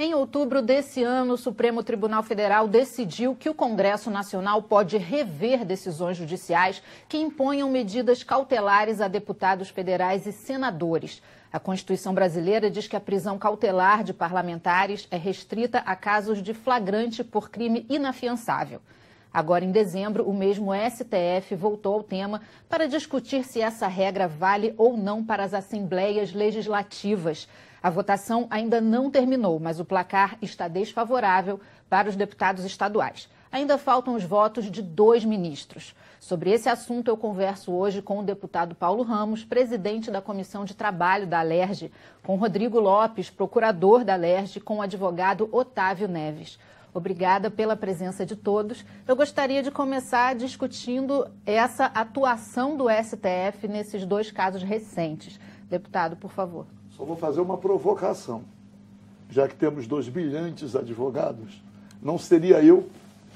Em outubro desse ano, o Supremo Tribunal Federal decidiu que o Congresso Nacional pode rever decisões judiciais que imponham medidas cautelares a deputados federais e senadores. A Constituição brasileira diz que a prisão cautelar de parlamentares é restrita a casos de flagrante por crime inafiançável. Agora, em dezembro, o mesmo STF voltou ao tema para discutir se essa regra vale ou não para as assembleias legislativas. A votação ainda não terminou, mas o placar está desfavorável para os deputados estaduais. Ainda faltam os votos de 2 ministros. Sobre esse assunto, eu converso hoje com o deputado Paulo Ramos, presidente da Comissão de Trabalho da Alerj, com Rodrigo Lopes, procurador da Alerj, e com o advogado Otávio Neves. Obrigada pela presença de todos. Eu gostaria de começar discutindo essa atuação do STF nesses 2 casos recentes. Deputado, por favor. Só vou fazer uma provocação. Já que temos 2 brilhantes advogados, não seria eu,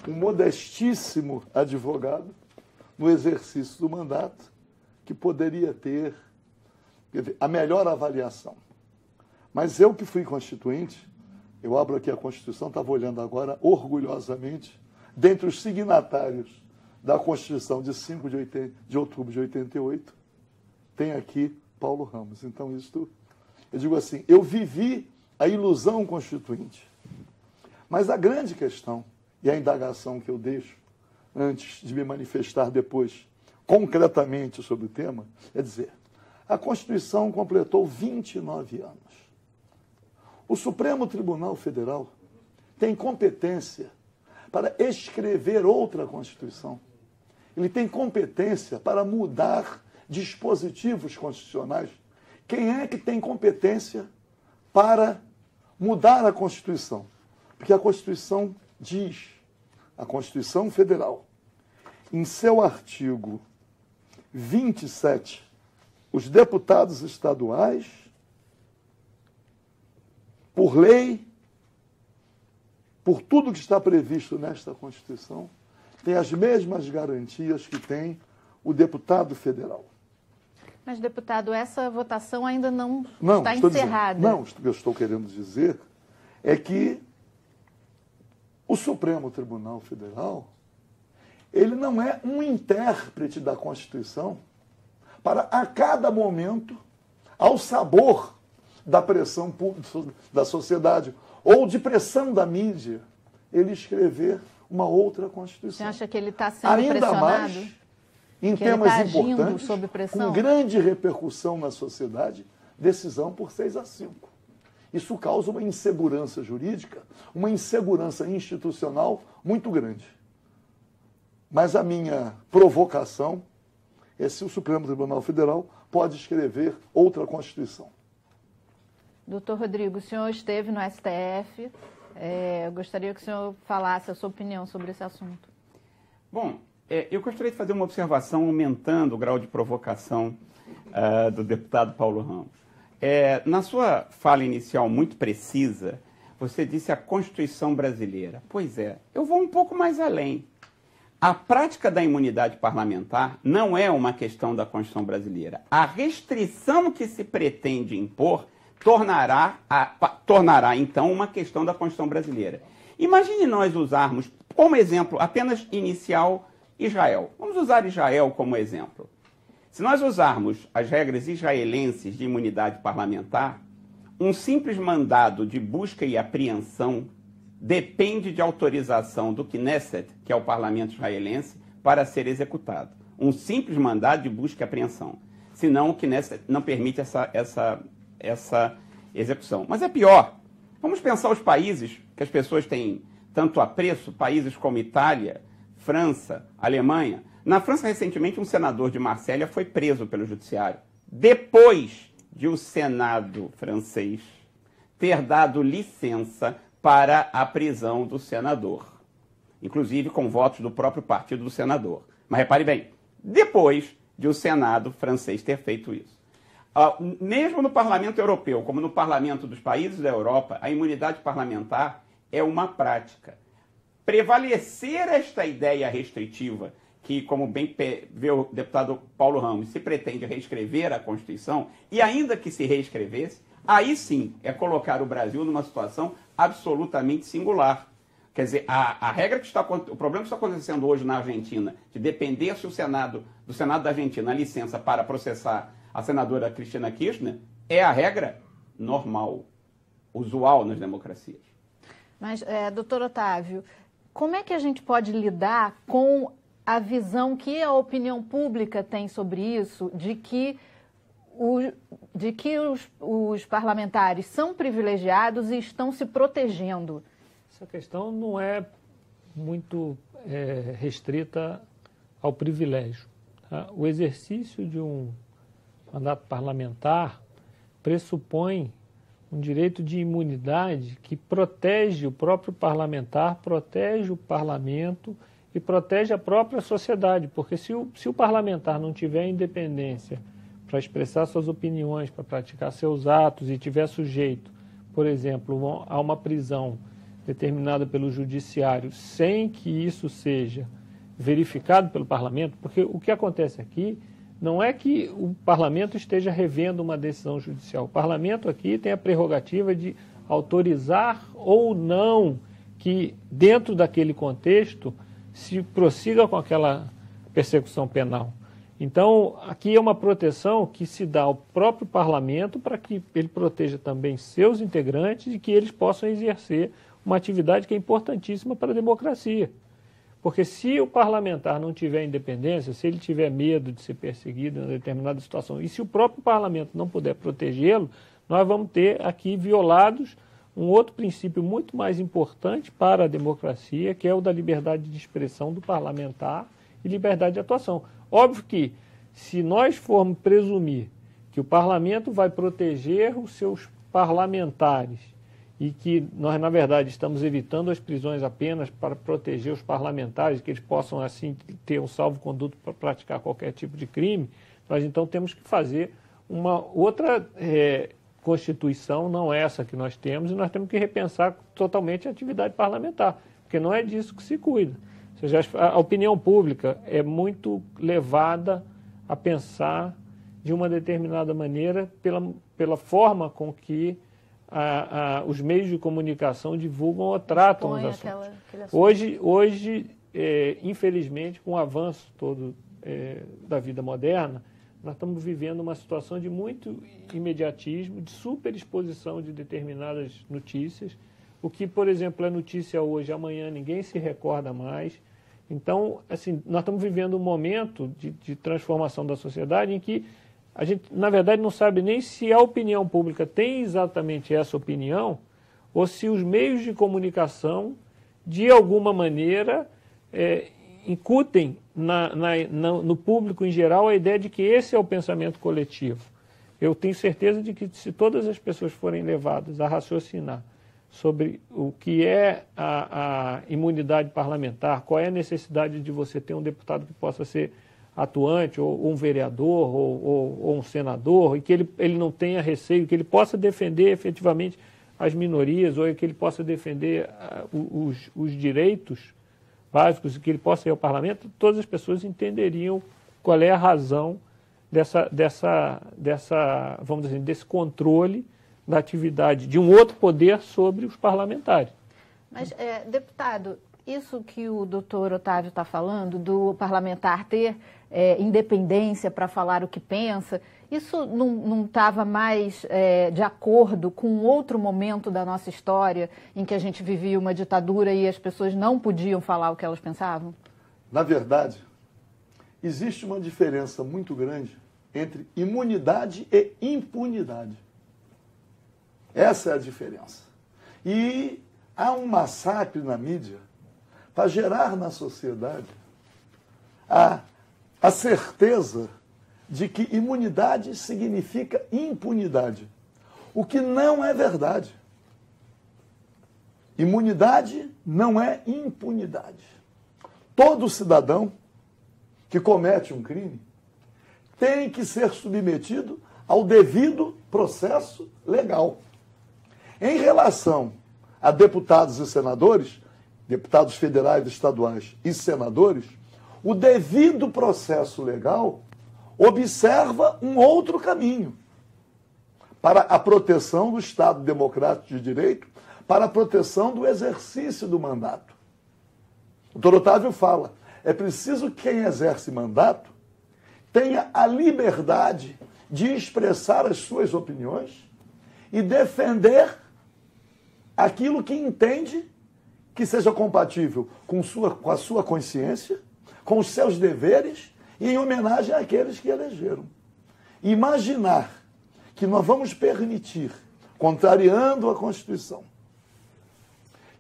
um modestíssimo advogado, no exercício do mandato, que poderia ter a melhor avaliação. Mas eu que fui constituinte, eu abro aqui a Constituição, estava olhando agora orgulhosamente, dentre os signatários da Constituição de 5 de outubro de 88, tem aqui Paulo Ramos. Então, isto, eu digo assim, eu vivi a ilusão constituinte. Mas a grande questão, e a indagação que eu deixo, antes de me manifestar depois, concretamente sobre o tema, é dizer, a Constituição completou 29 anos. O Supremo Tribunal Federal tem competência para escrever outra Constituição. Ele tem competência para mudar dispositivos constitucionais. Quem é que tem competência para mudar a Constituição? Porque a Constituição diz, a Constituição Federal, em seu artigo 27, os deputados estaduais, por lei, por tudo que está previsto nesta Constituição, têm as mesmas garantias que tem o deputado federal. Mas, deputado, essa votação ainda não está encerrada. Não, o que eu estou querendo dizer é que o Supremo Tribunal Federal, ele não é um intérprete da Constituição para, a cada momento, ao sabor da pressão pública da sociedade ou de pressão da mídia, ele escrever uma outra Constituição. Você acha que ele está sendo ainda pressionado? Mais, em temas importantes, sob pressão? com grande repercussão na sociedade, decisão por 6-5. Isso causa uma insegurança jurídica, uma insegurança institucional muito grande. Mas a minha provocação é se o Supremo Tribunal Federal pode escrever outra Constituição. Doutor Rodrigo, o senhor esteve no STF. Eu gostaria que o senhor falasse a sua opinião sobre esse assunto. Bom, eu gostaria de fazer uma observação aumentando o grau de provocação do deputado Paulo Ramos. Na sua fala inicial muito precisa, você disse a Constituição brasileira. Pois é, eu vou um pouco mais além. A prática da imunidade parlamentar não é uma questão da Constituição brasileira. A restrição que se pretende impor tornará, então, uma questão da Constituição brasileira. Imagine nós usarmos, como exemplo, apenas inicial, Israel. Vamos usar Israel como exemplo. Se nós usarmos as regras israelenses de imunidade parlamentar, um simples mandado de busca e apreensão depende de autorização do Knesset, que é o parlamento israelense, para ser executado. Um simples mandado de busca e apreensão. Senão o Knesset não permite essa execução. Mas é pior. Vamos pensar os países que as pessoas têm tanto apreço, países como Itália, França, Alemanha. Na França, recentemente, um senador de Marsella foi preso pelo judiciário, depois de o Senado francês ter dado licença para a prisão do senador, inclusive com votos do próprio partido do senador. Mas repare bem, depois de o Senado francês ter feito isso. Mesmo no Parlamento Europeu, como no Parlamento dos países da Europa, a imunidade parlamentar é uma prática. Prevalecer esta ideia restritiva, que, como bem vê o deputado Paulo Ramos, se pretende reescrever a Constituição, e ainda que se reescrevesse, aí sim é colocar o Brasil numa situação absolutamente singular. Quer dizer, a regra que o problema que está acontecendo hoje na Argentina, de depender se do Senado da Argentina a licença para processar a senadora Cristina Kirchner, é a regra normal, usual nas democracias. Mas, doutor Otávio, como é que a gente pode lidar com a visão que a opinião pública tem sobre isso, de que os parlamentares são privilegiados e estão se protegendo? Essa questão não é muito restrita ao privilégio. Tá? O exercício de um mandato parlamentar pressupõe um direito de imunidade que protege o próprio parlamentar, protege o parlamento e protege a própria sociedade, porque se o parlamentar não tiver independência para expressar suas opiniões, para praticar seus atos e tiver sujeito, por exemplo, a uma prisão determinada pelo judiciário, sem que isso seja verificado pelo parlamento, porque o que acontece aqui não é que o parlamento esteja revendo uma decisão judicial. O parlamento aqui tem a prerrogativa de autorizar ou não que, dentro daquele contexto, se prossiga com aquela persecução penal. Então, aqui é uma proteção que se dá ao próprio parlamento para que ele proteja também seus integrantes e que eles possam exercer uma atividade que é importantíssima para a democracia. Porque se o parlamentar não tiver independência, se ele tiver medo de ser perseguido em determinada situação, e se o próprio parlamento não puder protegê-lo, nós vamos ter aqui violados um outro princípio muito mais importante para a democracia, que é o da liberdade de expressão do parlamentar e liberdade de atuação. Óbvio que, se nós formos presumir que o parlamento vai proteger os seus parlamentares e que nós, na verdade, estamos evitando as prisões apenas para proteger os parlamentares, que eles possam, assim, ter um salvo-conduto para praticar qualquer tipo de crime, nós, então, temos que fazer uma outra Constituição, não essa que nós temos, e nós temos que repensar totalmente a atividade parlamentar, porque não é disso que se cuida. Ou seja, a opinião pública é muito levada a pensar de uma determinada maneira pela forma com que os meios de comunicação divulgam ou tratam os assuntos. Hoje, infelizmente, com o avanço todo da vida moderna, nós estamos vivendo uma situação de muito imediatismo, de superexposição de determinadas notícias. O que, por exemplo, é notícia hoje, amanhã ninguém se recorda mais. Então, assim, nós estamos vivendo um momento de transformação da sociedade em que a gente, na verdade, não sabe nem se a opinião pública tem exatamente essa opinião ou se os meios de de alguma maneira, incutem no público em geral a ideia de que esse é o pensamento coletivo. Eu tenho certeza de que se todas as pessoas forem levadas a raciocinar sobre o que é a imunidade parlamentar, qual é a necessidade de você ter um deputado que possa ser atuante, ou um vereador, ou um senador, e que ele não tenha receio, que ele possa defender efetivamente as minorias, ou que ele possa defender os direitos básicos, e que ele possa ir ao parlamento, todas as pessoas entenderiam qual é a razão vamos dizer, desse controle da atividade de um outro poder sobre os parlamentares. Mas, deputado, isso que o doutor Otávio está falando, do parlamentar ter independência para falar o que pensa, isso não estava mais de acordo com outro momento da nossa história em que a gente vivia uma ditadura e as pessoas não podiam falar o que elas pensavam? Na verdade, existe uma diferença muito grande entre imunidade e impunidade. Essa é a diferença. E há um massacre na mídia para gerar na sociedade a certeza de que imunidade significa impunidade, o que não é verdade. Imunidade não é impunidade. Todo cidadão que comete um crime tem que ser submetido ao devido processo legal. Em relação a deputados e senadores, deputados federais, estaduais e senadores, o devido processo legal observa um outro caminho. para a proteção do Estado Democrático de Direito, para a proteção do exercício do mandato. O Dr. Otávio fala, é preciso que quem exerce mandato tenha a liberdade de expressar as suas opiniões e defender aquilo que entende que seja compatível com a sua consciência, com os seus deveres e em homenagem àqueles que elegeram. Imaginar que nós vamos permitir, contrariando a Constituição,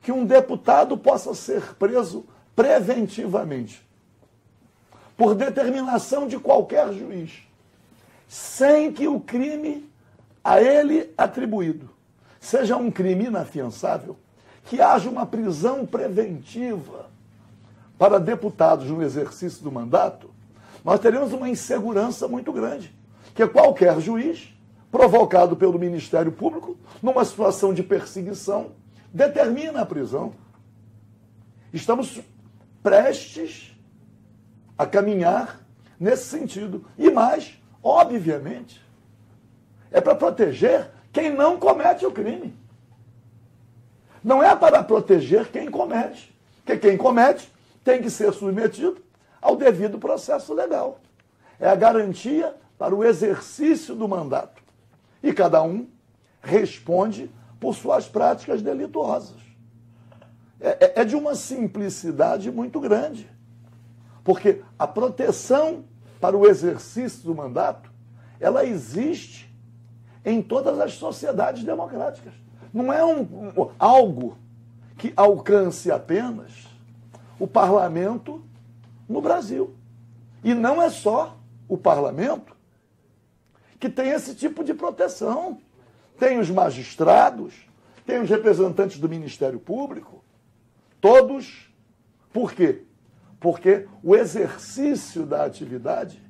que um deputado possa ser preso preventivamente, por determinação de qualquer juiz, sem que o crime a ele atribuído seja um crime inafiançável, que haja uma prisão preventiva para deputados no exercício do mandato, nós teremos uma insegurança muito grande, que qualquer juiz, provocado pelo Ministério Público, numa situação de perseguição, determina a prisão. Estamos prestes a caminhar nesse sentido. E mais, obviamente, é para proteger quem não comete o crime. Não é para proteger quem comete. Porque quem comete tem que ser submetido ao devido processo legal. É a garantia para o exercício do mandato. E cada um responde por suas práticas delituosas. É de uma simplicidade muito grande. Porque a proteção para o exercício do mandato, ela existe em todas as sociedades democráticas. Não é algo que alcance apenas o parlamento no Brasil. E não é só o parlamento que tem esse tipo de proteção. Tem os magistrados, tem os representantes do Ministério Público, todos. Por quê? Porque o exercício da atividade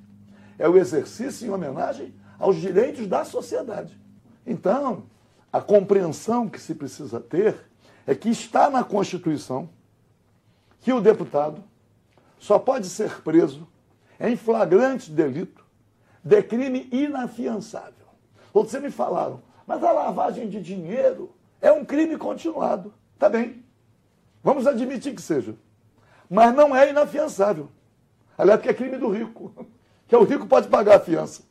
é o exercício em homenagem aos direitos da sociedade. Então, a compreensão que se precisa ter é que está na Constituição que o deputado só pode ser preso em flagrante delito de crime inafiançável. Vocês me falaram, mas a lavagem de dinheiro é um crime continuado. Tá bem, vamos admitir que seja. Mas não é inafiançável. Aliás, porque é crime do rico. Que o rico pode pagar a fiança.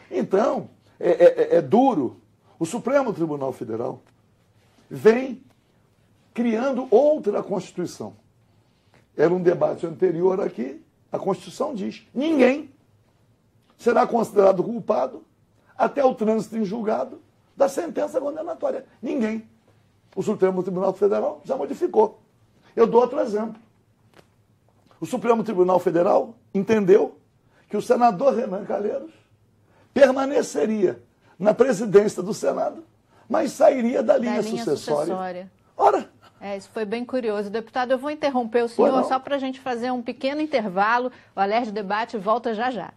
Então, é duro. O Supremo Tribunal Federal vem criando outra Constituição. Era um debate anterior aqui. A Constituição diz, ninguém será considerado culpado até o trânsito em julgado da sentença condenatória. Ninguém. O Supremo Tribunal Federal já modificou. Eu dou outro exemplo. O Supremo Tribunal Federal entendeu que o senador Renan Calheiros permaneceria na presidência do Senado, mas sairia da linha sucessória. Ora! Isso foi bem curioso. Deputado, eu vou interromper o senhor só para a gente fazer um pequeno intervalo. O Alerj Debate volta já já.